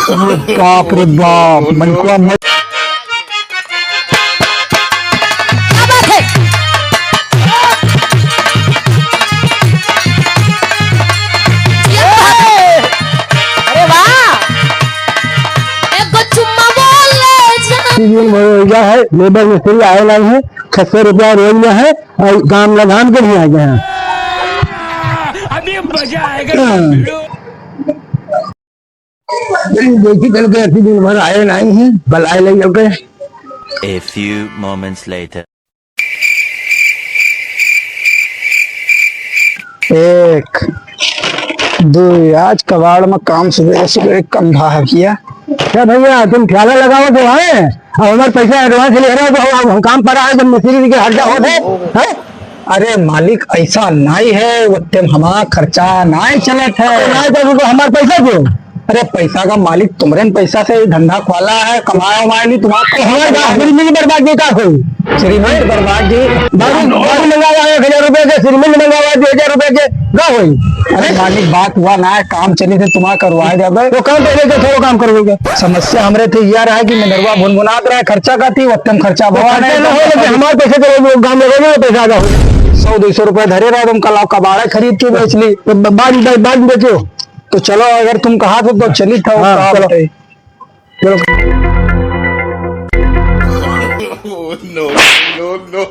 बाप रे बाप, मन को है। लेबर मिस्त्री आए नहीं है, 600 रुपया रोज में है और काम लगान के भी आ गए हैं। अभी मजा आएगा। देखी चल के ऐसी दिन भर आए नहीं है, बल आए लग जाते। A few moments later. एक दो, आज कबाड़ में काम सुबह सुबह कम भाग किया। क्या भैया तुम ख्याला लगाओ तो है, और हमारे पैसा एडवांस ले रहे हो तो हम काम पर आए जब मिस्त्री के हट जाओ है? अरे मालिक ऐसा नहीं है, वो हमारा खर्चा नहीं चलत है, तो हमारे पैसा क्यों? अरे पैसा का मालिक तुमरे पैसा से धंधा खोला है, कमाया उमाया नहीं तुम्हारा बर्बाद का कोई श्रीमंत बर्बाद जी मंगावा 1000 रुपए के, श्रीमंत मंगावा 2000 रुपए के ना हुई। अरे मालिक बात हुआ ना है, काम चली थे तुम्हारा करवाए जाए तो काम पहले तो थोड़ा काम करोगे। समस्या हमरे थे यार है कि मिनरवा भुनभुनात रहा है, खर्चा का थी वक्तम खर्चा हमारे पैसे करोगे काम लगोगे पैसा का 100-200 रुपए धरे रहा, तुम कल कबाड़ा खरीद के बेच ली बाद बेचो। तो चलो अगर तुम कहा तो चली था। हाँ, चलो चलो। No, no, no.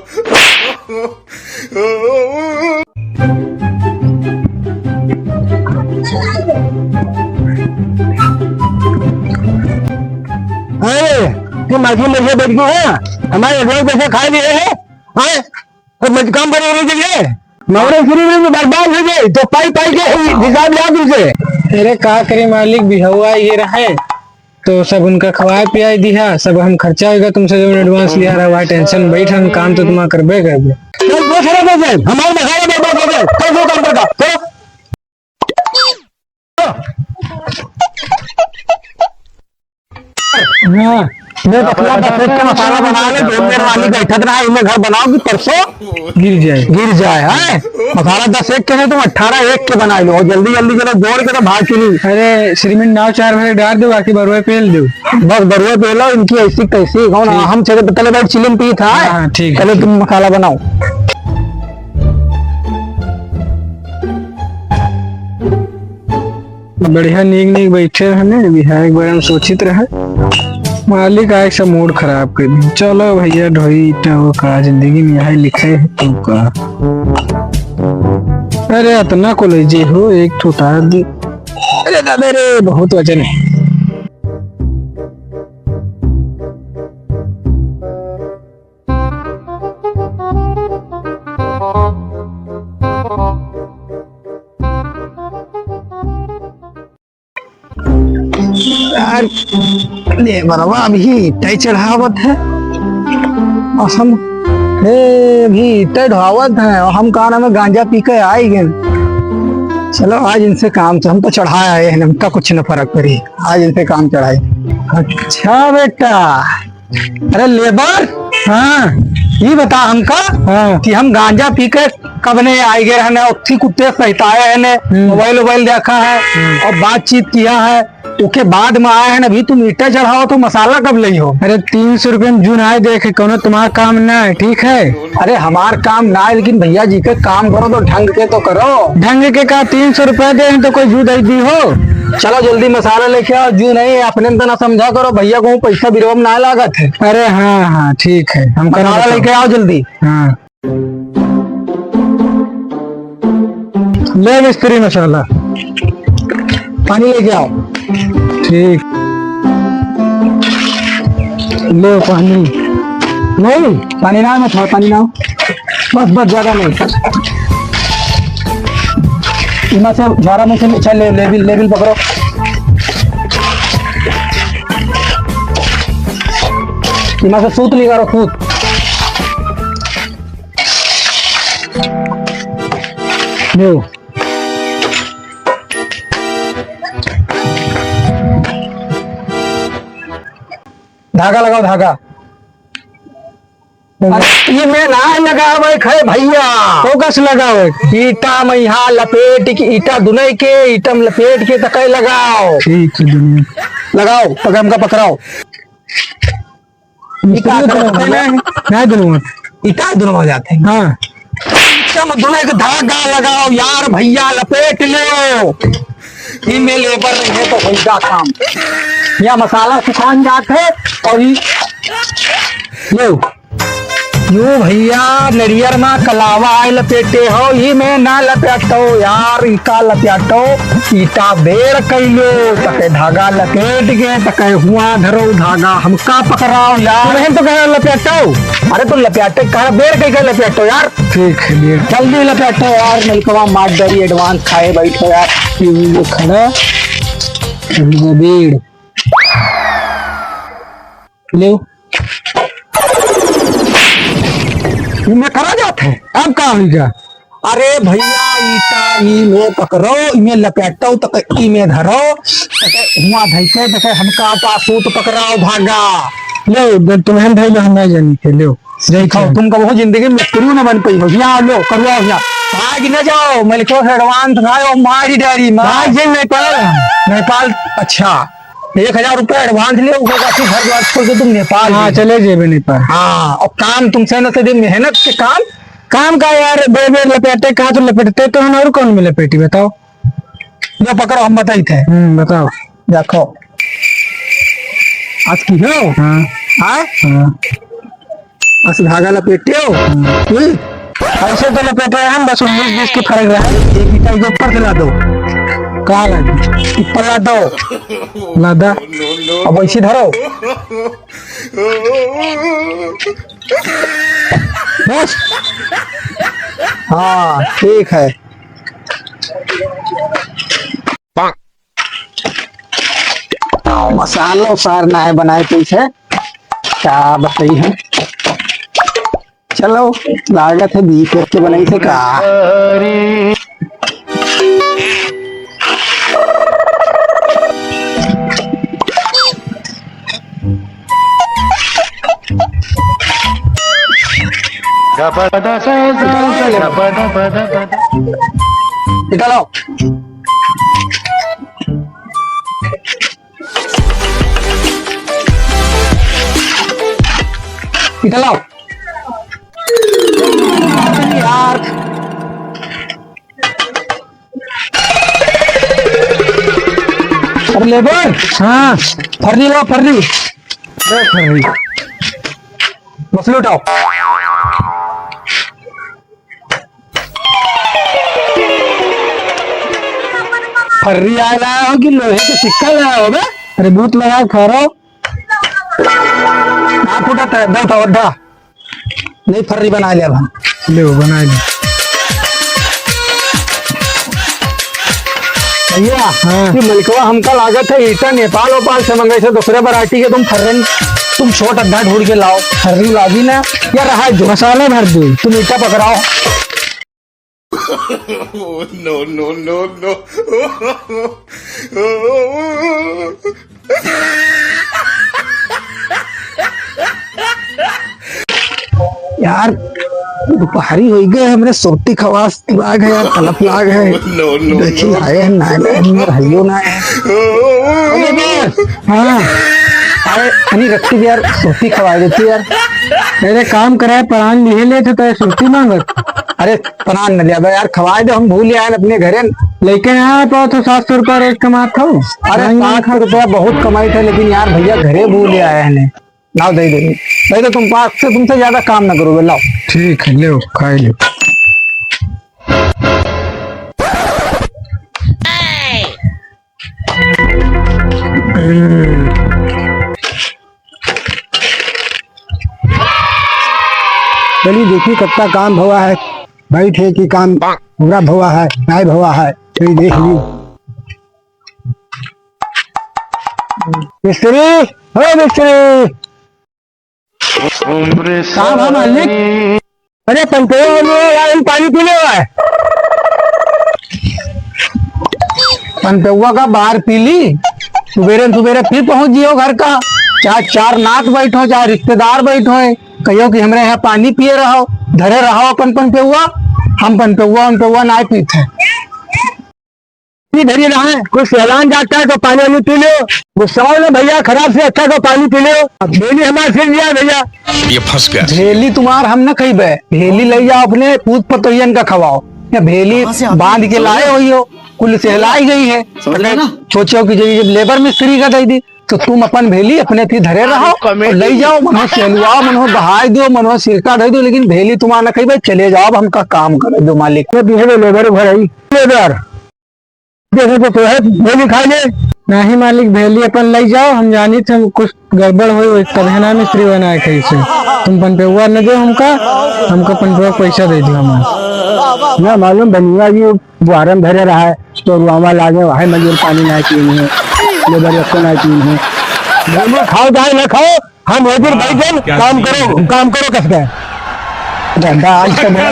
तुम मार्केट में बैठ गए हैं, हमारे एडवांस पैसे खा लिए हैं, काम पर होने के लिए नवरे फ्री में बर्बाद हो गए तो पाई के हिसाब लिया तुमसे। अरे का करे मालिक, बिहवा ये रहे तो सब उनका खवाए पियाई दिया, सब हम खर्चा होगा तुमसे जो एडवांस लिया रहा है, टेंशन बैठ, हम काम तो तुम्हारा करबे करबे। हमारे मसाला बर्बाद हो गए, कल काम करता हाँ मैं तो मसाला बना ले, वाली बैठा रहा इन्हें घर बनाओ कि परसों गिर जाए है। मसाला 10 एक के नहीं तुम 18 एक के बना लो, जल्दी जल्दी चलो दौड़ के तो भाग के नहीं। अरे श्रीमंत नाव 4 बजे डाल दो, बाकी बरुए पेल दो, बस बरुए पेलो, इनकी ऐसी तैसी कौन हम चले पतले बैठ चिलिम पी था। ठीक चलो तुम मसाला बनाओ। बढ़िया नीक बैठे रहने बिहार एक बार हम सोचित रहे, मालिक आए सब मूड खराब कर दी। चलो भैया ढोई ईटा वो का जिंदगी में यही लिखे है तो का। अरे इतना कॉलेज हो एक ठोटा दी, अरे दादा रे बहुत वजन है। यार बरवा अभी तय चढ़ावत है और हम भी तय ढावत है और हम कहा में गांजा पी के आए गए। चलो आज इनसे काम से हम तो चढ़ाए आए हैं, हमका कुछ न फर्क पड़ी, आज इनसे काम चढ़ाए। अच्छा बेटा, अरे लेबर हाँ ये बता हमका हाँ कि हम गांजा पी के कब ने आए गए रहने, उठी कुत्ते सहताए है, मोबाइल देखा है और बातचीत किया है, उसके बाद में आए हैं। अभी तुम ईटा चढ़ाओ तो मसाला कब ली हो? अरे 300 रुपये में जून आए देखे, कौन तुम्हारा काम ना है, ठीक है? अरे हमार काम ना है, लेकिन भैया जी के काम करो तो ढंग के तो करो। ढंग के का 300 रुपये दे तो कोई जू दी हो? चलो जल्दी मसाला लेके आओ, जू नहीं अपने तो ना समझा करो, भैया को पैसा बिरवा में ना लागत है। अरे हाँ हाँ ठीक है, हम मसाला लेके आओ जल्दी। हाँ ले मिस्त्री मसाला, पानी लेके आओ। ठीक लो पानी। नहीं पानी ना मैं थोड़ा पानी ना बस ज्यादा नहीं, इमा से झारा में से चल लेबिल पकड़ो। इमा से सूत ली करो, सूत लो। धागा लगाओ, धागा। ये मैं ना लगावे खे भैया, तो कस लगाओ? ईटा में यहाँ लपेट के, ईटा दुनई के ईटा में लपेट के तक लगाओ। ठीक है दुनिया लगाओ पकड़ हमका पकड़ाओ। नहीं दूंगा। इतना दोनों हो जाते हैं। हाँ एकदम दोनों एक धागा लगाओ यार भैया, लपेट लो। में लेबर नहीं है तो भैया काम या मसाला सुखान जाते और लो यो भैया नरियर में कलावा आए लपेटे हो, ये में ना लपेटो यार, इका लपेटो ईटा बेर कैलो तके धागा लपेट गए तके हुआ धरो धागा हमका पकड़ाओ यार। नहीं तो कह लपेटो, अरे तो लपेटे कह बेर कह लपेटो यार। ठीक है जल्दी लपेटो यार, मिल्कवा मार डरी एडवांस खाए बैठो यार। खड़ा बेड़ ले में करा जाते हैं। अब कहा हुई क्या? अरे भैया ईटा ई में पकड़ो, इमें लपेटो तक ई में धरो तके हुआ धइके तके हमका पासूत पकड़ाओ धागा। ले तुम्हें भाई हम नहीं जानी थे। लो देखो तुम कहो जिंदगी में मिस्त्री न बन पाई हो। यहाँ लो करवाओ, यहाँ भाग न जाओ, मिल्को से एडवांस खाओ मारी डायरी भाग जे नेपाल। नेपाल अच्छा 1000 रुपया एडवांस ले घर द्वार छोड़ के तुम नेपाल। हाँ चले जेबे नेपाल। हाँ और काम तुमसे न से मेहनत के काम का यार बेर बेर लपेटे कहा तो लपेटते तो हम और कौन में लपेटी बताओ। जो पकड़ो हम बताई थे। बताओ। देखो आज की हो। हाँ हाँ बस धागा लपेटे हो। ऐसे तो लपेटे हम बस 19-20 के फर्क रहा है। एक ईटा के ऊपर दिला दो, कहा लगी ऊपर ला दो लादा। अब ऐसे धरो बस। हाँ ठीक है। मसाला उसारना है बनाए पीछे क्या बताई है। चलो लागत है 20 के बनाई से का। निकालो निकालो यार। अब लेबर हाँ फर्री लो फर्री मसलू उठाओ। फर्री आ रहा हो कि लोहे का सिक्का लाया हो बे? अरे बूट लगा खा रहा हूँ। आप उठा दो उठा नहीं फर्री बना लिया हम। ले बना ली भैया। हाँ। ये मलिकवा हमका लागत है ईटा नेपाल वोपाल से मंगाई से दूसरे वैरायटी के तुम छोट अड्डा ढूंढ के लाओ। फर्री लागी ना या रहा जो मसाला भर दो। तुम ईटा पकड़ाओ। Oh, no, no, no, no. यार दोपहरी हो गए हमरे सोती खवास लाग है यार, तलप लाग है। No, no, देखी no. आए हैं ना हरियो ना है। हाँ अरे हनी रखती भी यार, सोती खवा देती यार। अरे काम कराए परान लिए ले तो सुर्ती मांगत। अरे परान न लिया यार, खवाए दे हम भूल आए अपने घरे लेकिन यहाँ पाओ तो 700 रुपया रोज कमाता हूँ। अरे 700 रुपया बहुत कमाई थे, लेकिन यार भैया घरे भूल आए हैं। लाओ दे देंगे नहीं तो तुम पास से तुमसे ज्यादा काम ना करोगे। लाओ ठीक है ले खाई लो। चलिए देखिए कितना काम भवा है भाई थे कि काम पूरा भवा है नहीं भवा है। चलिए देख ली मिस्त्री हो मिस्त्री काम है मालिक। अरे पंपे पानी पीने है पंपेवा का बाहर पी ली। सुबेरे फिर पहुंच जियो घर का। चाहे 4 नात बैठो चाहे रिश्तेदार बैठो है, कहो कि हमरे यहाँ पानी पिए रहो धरे रहो अपन पनपेवा। हम पनपेवा ना पीते। धरी रहा है, कोई सहलान जाता है तो पानी वानी पी लो, गुस्सा ना भैया, खराब से अच्छा तो पानी पी लो। अब भेली हमारे फिर दिया भैया, ये फंस गया। भेली तुम्हार हम न खइबे, भेली ले जाओ अपने पूत पतोहियन का खवाओ, या भेली बांध के लाए हुई हो, कुल सहलाई गई है, सोचो कि जब लेबर मिस्त्री का दे दी तो तुम अपन भेली अपने थी धरे रहो और ले जाओ, मनो सेलुआ मनो बहाय दो, मनो सिरका ढो दो, लेकिन भेली तुम्हारा न खइबे, चले जाओ अब हमका काम करे दो मालिक लेबर घर लेबर देखो तो है भेली खा ले। नहीं मालिक, भेली अपन ले जाओ, हम जानी थे कुछ गड़बड़ हो तभी ना मिस्त्री बनाए कैसे, तुम पनपेवा न दो हमका पनपेवा पैसा दे दो हमारा। ना मालूम बनिया जी बुआरम भरे रहा है तो रुआवा लागे वहां मजदूर पानी ना पीनी है, लेबर रखो ना पीनी है, खाओ चाहे ना खाओ, हम मजदूर भाई जान काम करो कसके धंधा आज तो बड़ा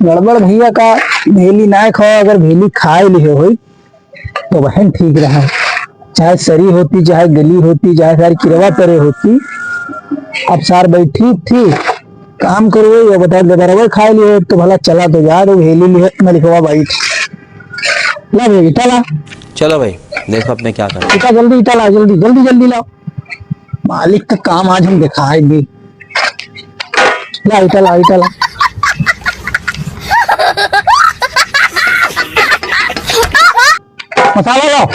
गड़बड़ भैया का। भेली ना खाओ, अगर भेली खाए लिए हो तो बहन ठीक रहा, चाहे सरी होती, चाहे गली होती, चाहे सारी किरवा करे होती, अब सार बैठी थी काम करो, ये बताओ बराबर खाए लिए तो भला चला तो जा रहे भेली लिए मैं लिखवा भाई ला भाई इटा ला, चलो भाई देखो अब मैं क्या करूं। इटा जल्दी इटा ला, जल्दी जल्दी जल्दी लाओ, मालिक का काम आज हम दिखाएंगे। ला इटा ला इटा ला, मसाला लाओ,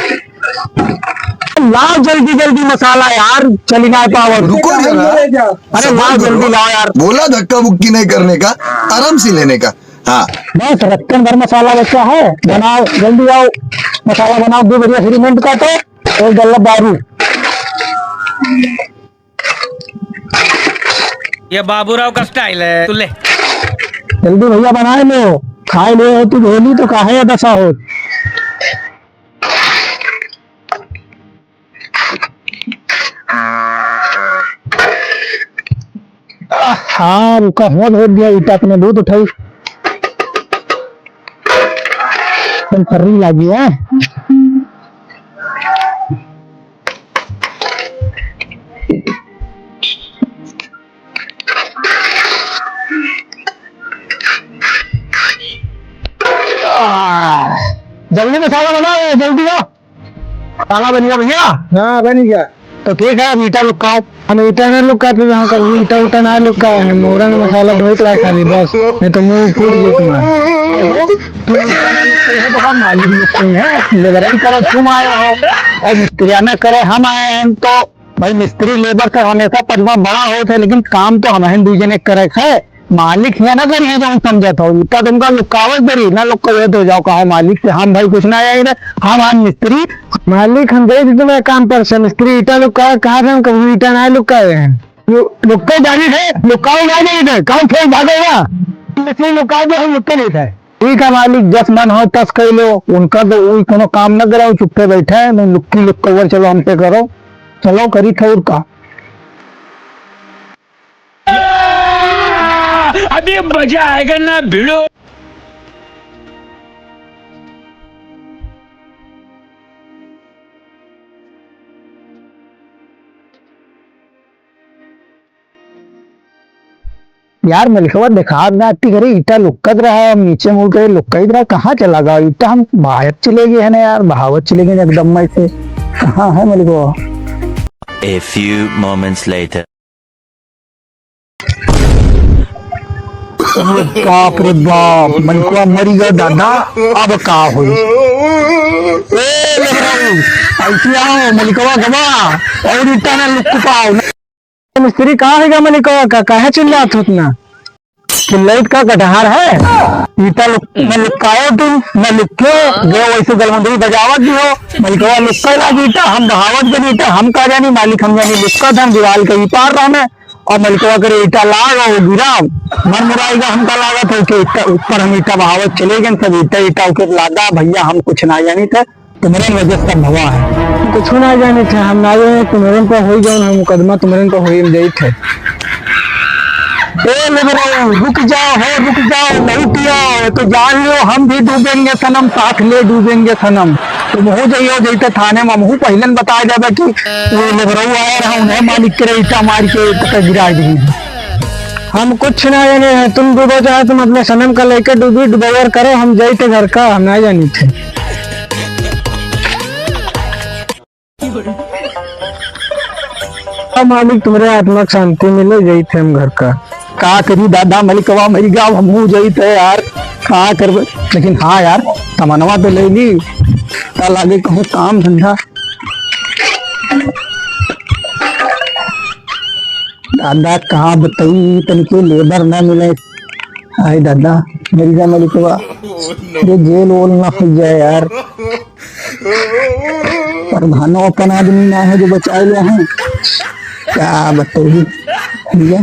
लाओ जल्दी जल्दी मसाला यार, चली ना पावर, रुको जरा, अरे लाओ जल्दी लाओ यार, बोला धक्का बुक्की नहीं करने का, आराम से लेने का। हाँ बस रक्कन भर मसाला बचा है, बनाओ जल्दी आओ, मसाला बनाओ, 2 बढ़िया सीमेंट का तो एक गल्ला दारू। ये बाबूराव का स्टाइल है, तू ले। जल्दी भैया बनाए लो, खाए ले हो तू भेली तो काहे दशा हो। हाँ रुका हुआ भेज दिया, ईटा अपने दूध उठाई फर्री लगी है। जल्दी मसाला बनाओ, जल्दी आओ, खाना बन गया भैया। हाँ बन गया, तो ठीक है अब ईटा लुकाओ, हम ईटा न लुका तो यहाँ कर ईटा उटा ना लुका है, मोरा में मसाला ढोक ला खाली बस, नहीं तो मुंह फूट गया तुम्हारा। मालिक मिस्त्री है, लेबर करो तुम आए हो और मिस्त्री न करे हम आए हैं, तो भाई मिस्त्री लेबर का हमेशा पदमा बड़ा होता है, लेकिन काम तो हमें दूजे ने करे है, मालिक है ना करिए तो हम समझता हूँ, इतना तुमका लुकावत करी ना लोग को हो जाओ, कहा मालिक से हम भाई कुछ ना आए हम मिस्त्री मालिक हम गए थे तुम्हारे काम पर से, मिस्त्री ईटा लुका कहा था, हम कभी ईटा ना लुकाए हैं, लुक्के जाने थे, लुकाओ ना नहीं थे, काम फिर भागेगा, मिस्त्री लुकाए तो हम लुक्के नहीं थे। ठीक है मालिक, जस मन हो तस कह लो, उनका तो वही कोनो काम न कराओ, चुप्पे बैठे है, मैं लुक्की लुक्कवर चलो हम पे करो, चलो करी ठौर का। अभी मजा आएगा ना भिड़ो। यार मलिकवा देखा ना आती करे ईटा लुक्कत रहा है, नीचे मुड़ कर लुक्कत रहा, कहाँ चला गया ईटा, हम बाहर चले गए है ना यार, बहावत चले गए एकदम में से, कहाँ है मलिकवा। A few moments later. बाप रे बाप, मलिकवा मरी गया दादा, अब का हुई ऐसी आओ मलिकवा गवा और ईटा ना लुक पाओ। मिस्त्री कहाँ है मलिकवा का, काहे चिल्लात उतना, चिल्लाइत का कटहार है, ईटा न लुकाओ तुम, न लुके गए वैसे गलमंदरी बजावत भी हो, मलिकवा लुक्का लागी ईटा, हम बहावत करी ईटा, हम का जानी मालिक, हम जानी लुक्का था, हम दीवार के पार रहा में, और मलिकवा करे ईटा लागा वो गिरा, मन मुराएगा हमका लागत हो कि ईटा ऊपर हम ईटा बहावत चले गए, सब ईटा ईटा ऊपर लादा, भैया हम कुछ ना जानी थे, तुम्हारे वजह से भवा है, कुछ ना जाने थे, हम ना जाने तुम्हारे पर हो जाओ, हम मुकदमा तुम्हारे पर हो गई थे। रुक जाओ नहीं पिया तो जान लो हम भी डूबेंगे सनम, साथ ले डूबेंगे सनम, तुम हो जाइयो जैसे थाने में हमहू पहले बताया जाता कि वो लेबरऊ आया रहा, उन्हें मालिक के ईटा मार के गिरा दी, हम कुछ ना जाने हैं, तुम डूबो चाहे तुम अपने सनम का लेकर डूबी डुबोर करो, हम जाते घर का हम ना जानी थे। मालिक तुम्हारे आत्मा को शांति मिले यही थे हम घर का। का करी दादा मलिकवा मरी गया हमू जई थे यार का करबे। लेकिन हाँ यार तमनवा तो ले ली कल आगे कहूँ काम धंधा। दादा कहाँ बताई तनिको लेबर ना मिले। हाय दादा मरी जा मलिकवा ये जेल वोल ना हो जाए यार। प्रधानो अपन आदमी ना है जो बचाए ले हैं क्या बताइए। ठीक है